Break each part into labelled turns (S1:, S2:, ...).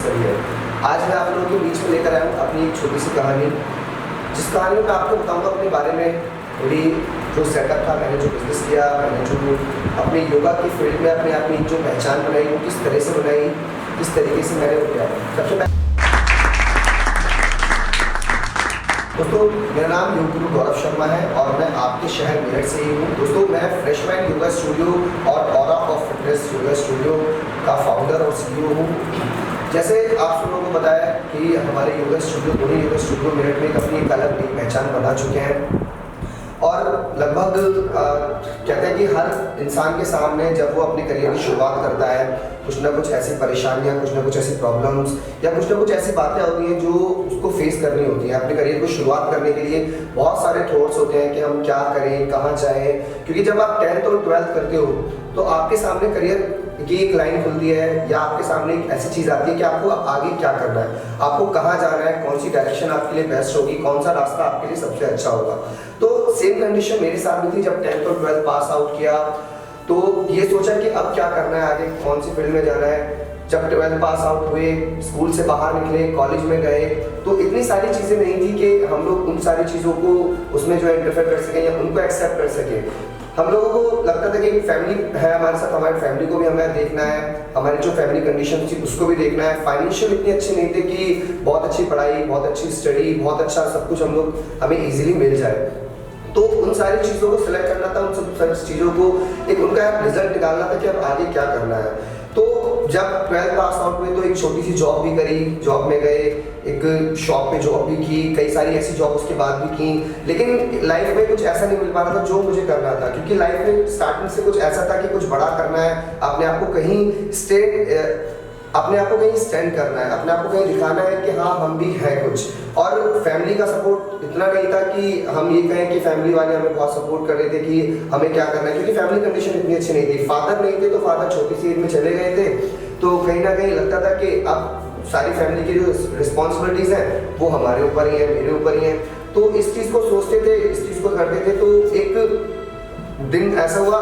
S1: सही है। आज मैं आप लोगों के बीच में लेकर आया हूँ अपनी एक छोटी सी कहानी, जिस कहानी में मैं आपको बताऊँगा अपने बारे में। मेरी जो सेटअप था, मैंने जो बिज़नेस किया, मैंने जो अपने योगा की फील्ड में अपनी जो पहचान बनाई वो किस तरह से बनाई, किस तरीके से मैंने वो किया। सबसे पहले दोस्तों, मेरा नाम योग गुरु गौरव शर्मा है और मैं आपके शहर मेरठ से ही हूँ। दोस्तों, मैं फ्रेश माइंड योगा स्टूडियो और aura of fitness yoga studio का फाउंडर और सीईओ हूँ। जैसे आप सब लोगों को बताया कि हमारे योगा स्टूडियो, दोनों योगा स्टूडियो मेरठ में अपनी एक अलग नई पहचान बना चुके हैं और लगभग कहते हैं कि हर इंसान के सामने जब वो अपने करियर की शुरुआत करता है, कुछ ना कुछ ऐसी परेशानियां, कुछ ना कुछ ऐसी प्रॉब्लम्स या कुछ ना कुछ ऐसी बातें होती हैं जो उसको फेस करनी होती हैं। अपने करियर को शुरुआत करने के लिए बहुत सारे थॉट्स होते हैं कि हम क्या करें, कहाँ जाएं, क्योंकि जब आप 10th और 12th करते हो तो आपके सामने करियर की एक लाइन खुलती है या आपके सामने एक ऐसी चीज़ आती है कि आपको आगे क्या करना है, आपको कहाँ जाना है, कौन सी डायरेक्शन आपके लिए बेस्ट होगी, कौन सा रास्ता आपके लिए सबसे अच्छा होगा। तो सेम कंडीशन मेरे साथ भी थी। जब 10th और 12th पास आउट किया तो ये सोचा कि अब क्या करना है, आगे कौन सी फील्ड में जाना है। जब 12th पास आउट हुए, स्कूल से बाहर निकले, कॉलेज में गए, तो इतनी सारी चीज़ें नहीं थी कि हम लोग उन सारी चीज़ों को उसमें जो इंटरफेयर कर सकें या उनको एक्सेप्ट कर सकें। हम लोगों को लगता था कि फैमिली है हमारे साथ, हमारी फैमिली को भी हमें देखना है, हमारी जो फैमिली कंडीशन थी उसको भी देखना है। फाइनेंशियल इतनी अच्छी नहीं थी कि बहुत अच्छी पढ़ाई, बहुत अच्छी स्टडी, बहुत अच्छा सब कुछ हमें इजीली मिल जाए। तो उन सारी चीज़ों को सिलेक्ट करना था, उन सब सारी चीज़ों को एक उनका रिजल्ट निकालना था कि अब आगे क्या करना है। तो जब 12th पास आउट हुए तो एक छोटी सी जॉब भी करी, जॉब में गए, एक शॉप पे जॉब भी की, कई सारी ऐसी जॉब उसके बाद भी की, लेकिन लाइफ में कुछ ऐसा नहीं मिल पा रहा था जो मुझे करना था। क्योंकि लाइफ में स्टार्टिंग से कुछ ऐसा था कि कुछ बड़ा करना है, अपने आप को कहीं स्टैंड करना है, अपने आप को कहीं दिखाना है कि हाँ हम भी हैं कुछ। और फैमिली का सपोर्ट इतना नहीं था कि हम ये कहें कि फैमिली वाले हमें बहुत सपोर्ट कर रहे थे कि हमें क्या करना है, क्योंकि फैमिली कंडीशन इतनी अच्छी नहीं थी। फादर नहीं थे तो फादर छोटी सी एज में चले गए थे, तो कहीं ना कहीं लगता था कि अब सारी फैमिली की जो रिस्पॉन्सिबिलिटीज़ हैं वो हमारे ऊपर ही हैं, मेरे ऊपर ही हैं। तो इस चीज़ को सोचते थे, इस चीज़ को करते थे। तो एक दिन ऐसा हुआ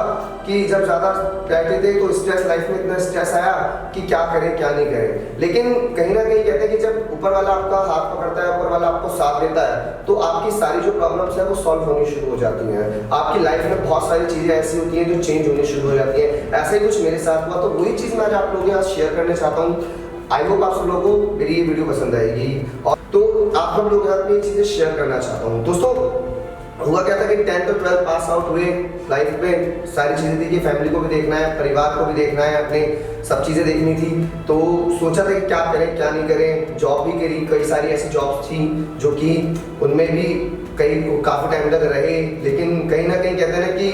S1: कि जब ज़्यादा बैठे थे तो स्ट्रेस, लाइफ में इतना स्ट्रेस आया कि क्या करें क्या नहीं करें। लेकिन कहीं ना कहीं कहते हैं कि जब ऊपर वाला आपका हाथ पकड़ता है, ऊपर वाला आपको साथ देता है, तो आपकी सारी जो प्रॉब्लम्स हैं वो सॉल्व होनी शुरू हो जाती हैं। आपकी लाइफ में बहुत सारी चीज़ें ऐसी होती हैं जो चेंज होनी शुरू हो जाती हैं। ऐसा ही कुछ मेरे साथ हुआ, तो वही चीज़ मैं आज आप लोगों के साथ शेयर करना चाहता हूँ। आई होप आप सब लोगों को मेरी ये वीडियो पसंद आएगी और तो आप सब लोगों के साथ में ये चीज़ें शेयर करना चाहता हूँ। दोस्तों, हुआ क्या था कि 10th और 12th पास आउट हुए, लाइफ में सारी चीज़ें थी कि फैमिली को भी देखना है, परिवार को भी देखना है, अपने सब चीज़ें देखनी थी। तो सोचा था कि क्या करें क्या नहीं करें। जॉब भी करी, कई सारी ऐसी जॉब्स थी जो कि उनमें भी काफ़ी टाइम तक रहे, लेकिन कहीं ना कहीं कहते हैं ना कि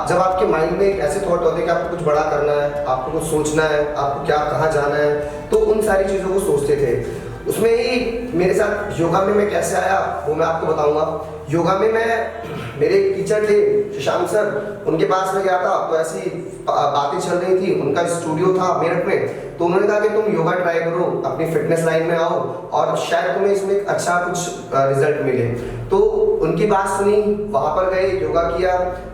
S1: जब आपके माइंड में ऐसे थॉट होते हैं कि आपको कुछ बड़ा करना है, आपको कुछ सोचना है, आपको क्या कहाँ जाना है, तो उन सारी चीज़ों को सोचते थे। उसमें ही मेरे साथ योगा में मैं कैसे आया वो मैं आपको बताऊंगा। योगा में मेरे टीचर थे शशांक सर, उनके पास में गया था, तो ऐसी बातें चल रही थी। उनका स्टूडियो था मेरठ में, तो उन्होंने कहा कि तुम योगा ट्राई करो, अपनी फिटनेस लाइन में आओ और शायद तुम्हें इसमें एक अच्छा कुछ रिजल्ट मिले। तो उनकी बात सुनी, वहाँ पर गए, योगा किया,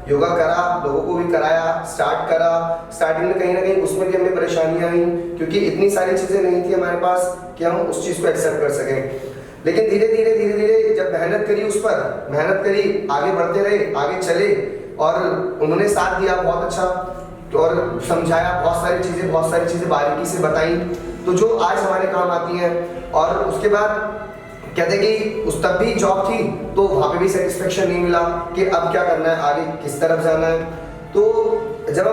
S1: योगा करा, लोगों को भी कराया, स्टार्ट करा। स्टार्टिंग में कहीं ना कहीं उसमें भी हमें परेशानियाँ आई, क्योंकि इतनी सारी चीज़ें नहीं थी हमारे पास कि हम उस चीज़ को एक्सेप्ट कर सकें। लेकिन धीरे धीरे जब मेहनत करी, उस पर मेहनत करी, आगे बढ़ते रहे, आगे चले और उन्होंने साथ दिया बहुत अच्छा और समझाया, बहुत सारी चीज़ें बारीकी से बताई, तो जो आज हमारे काम आती हैं। और उसके बाद कहते कि उस तब भी जॉब थी तो वहाँ पे भी सेटिस्फेक्शन नहीं मिला कि अब क्या करना है, आगे किस तरफ जाना है। तो जब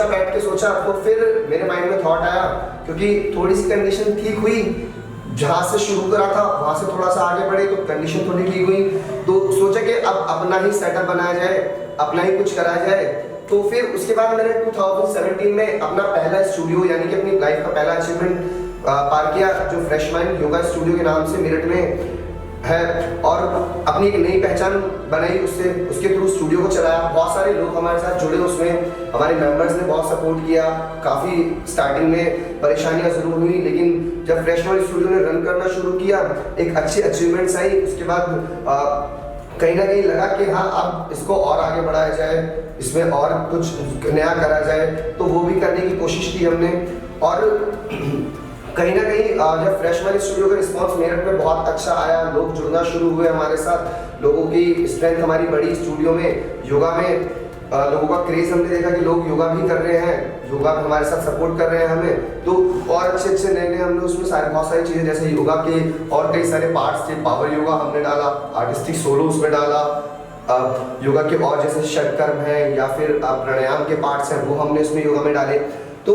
S1: बैठ के सोचा तो फिर मेरे माइंड में थॉट आया, क्योंकि थोड़ी सी कंडीशन ठीक हुई, जहाँ से शुरू करा था वहाँ से थोड़ा सा आगे बढ़े तो कंडीशन थोड़ी ठीक हुई, तो सोचा कि अब अपना ही सेटअप बनाया जाए, अपना ही कुछ कराया जाए। तो फिर उसके बाद मैंने 2017 में अपना पहला स्टूडियो यानी कि अपनी लाइफ का पहला अचीवमेंट पार किया, जो फ्रेश माइंड योगा स्टूडियो के नाम से मेरठ में है, और अपनी एक नई पहचान बनाई उसके थ्रू स्टूडियो को चलाया। बहुत सारे लोग हमारे साथ जुड़े, उसमें हमारे मेंबर्स ने बहुत सपोर्ट किया। काफ़ी स्टार्टिंग में परेशानियां ज़रूर हुई, लेकिन जब फ्रेश माइंड स्टूडियो ने रन करना शुरू किया, एक अच्छी अचीवमेंट्स आई। उसके बाद कहीं ना कहीं लगा कि हाँ अब इसको और आगे बढ़ाया जाए, इसमें और कुछ नया करा जाए, तो वो भी करने की कोशिश की हमने। और कहीं ना कहीं जब फ्रेश वाली स्टूडियो का रिस्पांस मेरठ में बहुत अच्छा आया, लोग जुड़ना शुरू हुए हमारे साथ, लोगों की स्ट्रेंथ हमारी बड़ी स्टूडियो में, योगा में लोगों का क्रेज हमने देखा कि लोग योगा भी कर रहे हैं, योगा हमारे साथ सपोर्ट कर रहे हैं हमें, तो और अच्छे अच्छे नए नए हमने उसमें बहुत सारी चीज़ें, जैसे योगा के और कई सारे पार्ट्स थे, पावर योगा हमने डाला, आर्टिस्टिक सोलो उसमें डाला, योगा के और जैसे षटकर्म है या फिर प्राणायाम के पार्ट्स हैं वो हमने उसमें योगा में डाले। तो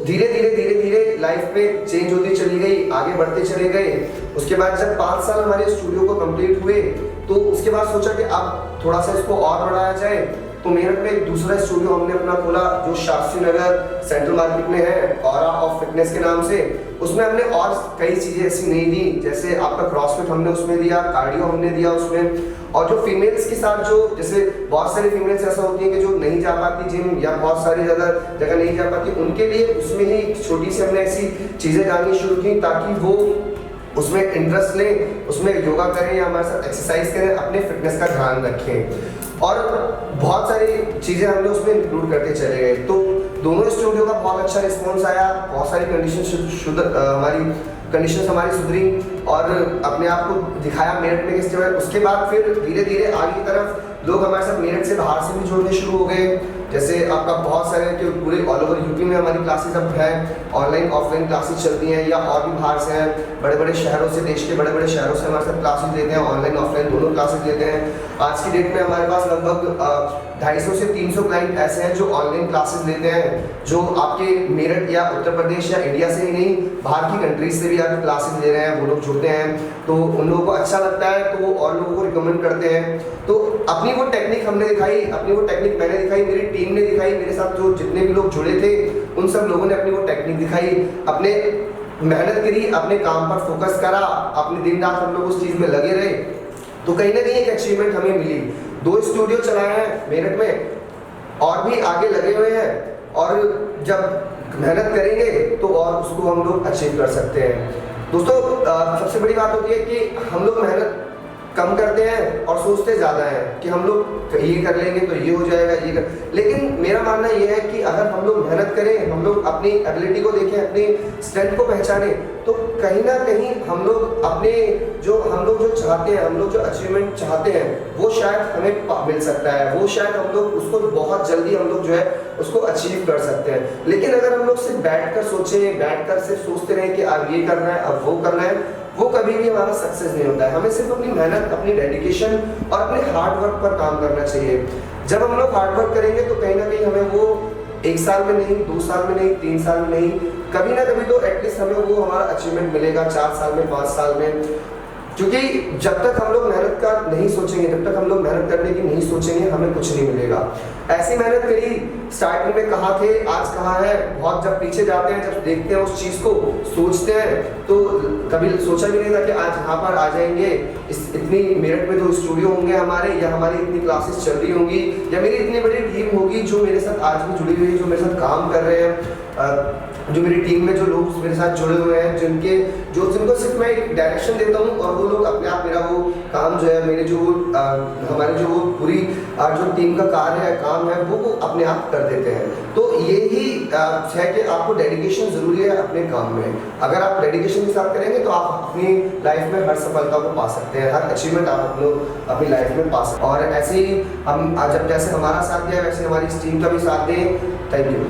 S1: धीरे धीरे लाइफ में चेंज होती चली गई, आगे बढ़ते चले गए। उसके बाद जब 5 साल हमारे स्टूडियो को कंप्लीट हुए तो उसके बाद सोचा कि अब थोड़ा सा इसको और बढ़ाया जाए, तो मेरठ में एक दूसरा स्टूडियो हमने अपना खोला जो शास्त्री नगर सेंट्रल मार्केट में है, ऑरा ऑफ फिटनेस के नाम से। उसमें हमने और कई चीज़ें ऐसी नहीं दी, जैसे आपका क्रॉसफिट हमने उसमें दिया, कार्डियो हमने दिया उसमें, और जो फीमेल्स के साथ जो जैसे बहुत सारी फीमेल्स ऐसा होती हैं कि जो नहीं जा पाती जिम या बहुत सारी ज़्यादा जगह नहीं जा पाती, उनके लिए उसमें ही छोटी सी हमने ऐसी चीज़ें डालनी शुरू की ताकि वो उसमें इंटरेस्ट लें, उसमें योगा करें या हमारे साथ एक्सरसाइज करें, अपने फिटनेस का ध्यान रखें। और बहुत सारी चीज़ें हमने उसमें इंक्लूड करते चले गए। तो दोनों स्टूडियो का बहुत अच्छा रिस्पॉन्स आया, बहुत सारी कंडीशन हमारी सुधरी और अपने आप को दिखाया मेरठ में किस जगह। उसके बाद फिर धीरे धीरे आगे की तरफ लोग हमारे साथ मेरठ से बाहर से भी जुड़ने शुरू हो गए। जैसे आपका बहुत सारे कि पूरे ऑल ओवर यूपी में हमारी क्लासेस अब है, ऑनलाइन ऑफलाइन क्लासेस चलती हैं, या और भी बाहर से हैं, बड़े बड़े शहरों से, देश के बड़े बड़े शहरों से हमारे साथ क्लासेस लेते हैं, ऑनलाइन ऑफलाइन दोनों क्लासेस लेते हैं। आज की डेट में हमारे पास लगभग 250 से 300 क्लाइंट ऐसे हैं जो ऑनलाइन क्लासेस लेते हैं, जो आपके मेरठ या उत्तर प्रदेश या इंडिया से ही नहीं, बाहर की कंट्रीज से भी आके क्लासेस ले रहे हैं, वो लोग जुड़ते हैं, तो उन लोगों को अच्छा लगता है तो वो और लोगों को रिकमेंड करते हैं। तो अपनी वो टेक्निक हमने दिखाई, अपनी वो टेक्निक मैंने दिखाई, मेरी टीम ने दिखाई, मेरे साथ जो जितने भी लोग जुड़े थे उन सब लोगों ने अपनी वो टेक्निक दिखाई, अपने मेहनत करी, अपने काम पर फोकस करा, अपने दिन रात हम लोग उस चीज़ में लगे रहे, तो कहीं ना कहीं एक अचीवमेंट हमें मिली। 2 स्टूडियो चलाए हैं मेरठ में और भी आगे लगे हुए हैं, और जब मेहनत करेंगे तो और उसको हम लोग अचीव कर सकते हैं। दोस्तों सबसे बड़ी बात होती है कि हम लोग मेहनत कम करते हैं और सोचते ज़्यादा हैं कि हम लोग ये कर लेंगे तो ये हो जाएगा, ये कर, लेकिन मेरा मानना ये है कि अगर हम लोग मेहनत करें, हम लोग अपनी एबिलिटी को देखें, अपनी स्ट्रेंथ को पहचानें, तो कहीं ना कहीं हम लोग अपने जो चाहते हैं, हम लोग जो अचीवमेंट चाहते हैं वो शायद हमें मिल सकता है, वो शायद हम लोग उसको बहुत जल्दी हम लोग जो है उसको अचीव कर सकते हैं। लेकिन अगर हम लोग सिर्फ बैठकर सोचें, बैठकर सिर्फ सोचते रहें कि अब ये करना है, अब वो करना है, वो कभी भी हमारा सक्सेस नहीं होता है। हमें सिर्फ अपनी मेहनत, अपनी डेडिकेशन और अपने हार्ड वर्क पर काम करना चाहिए। जब हम लोग हार्ड वर्क करेंगे तो कहीं ना कहीं हमें वो 1 साल में नहीं, 2 साल में नहीं, 3 साल में नहीं, कभी ना कभी तो एटलीस्ट हमें वो हमारा अचीवमेंट मिलेगा 4 साल में, 5 साल में। क्योंकि जब तक हम लोग मेहनत का नहीं सोचेंगे, जब तक हम लोग मेहनत करने की नहीं सोचेंगे, हमें कुछ नहीं मिलेगा। ऐसी मेहनत करी, स्टार्टिंग में कहाँ थे, आज कहाँ है, बहुत जब पीछे जाते हैं, जब देखते हैं उस चीज़ को, सोचते हैं, तो कभी सोचा भी नहीं था कि आज यहाँ पर आ जाएंगे, इतनी मेरठ में 2 स्टूडियो होंगे हमारे, या हमारी इतनी क्लासेस चल रही होंगी, या मेरी इतनी बड़ी टीम होगी जो मेरे साथ आज भी जुड़ी हुई है, जो मेरे साथ काम कर रहे हैं, जो मेरी टीम में जो लोग मेरे साथ जुड़े हुए हैं, जिनको सिर्फ मैं एक डायरेक्शन देता हूँ और वो लोग अपने आप मेरा वो काम जो है, मेरे जो हमारे जो पूरी जो टीम का कार्य है, काम है, वो अपने आप कर देते हैं। तो यही है कि आपको डेडिकेशन ज़रूरी है अपने काम में। अगर आप डेडिकेशन के साथ करेंगे तो आप अपनी लाइफ में हर सफलता को पा सकते हैं, हर अचीवमेंट आप अपनी लाइफ में पा सकते हैं। और ऐसे ही हम जब जैसे हमारा साथ दिया वैसे हमारी इस टीम का भी साथ दें। Thank you.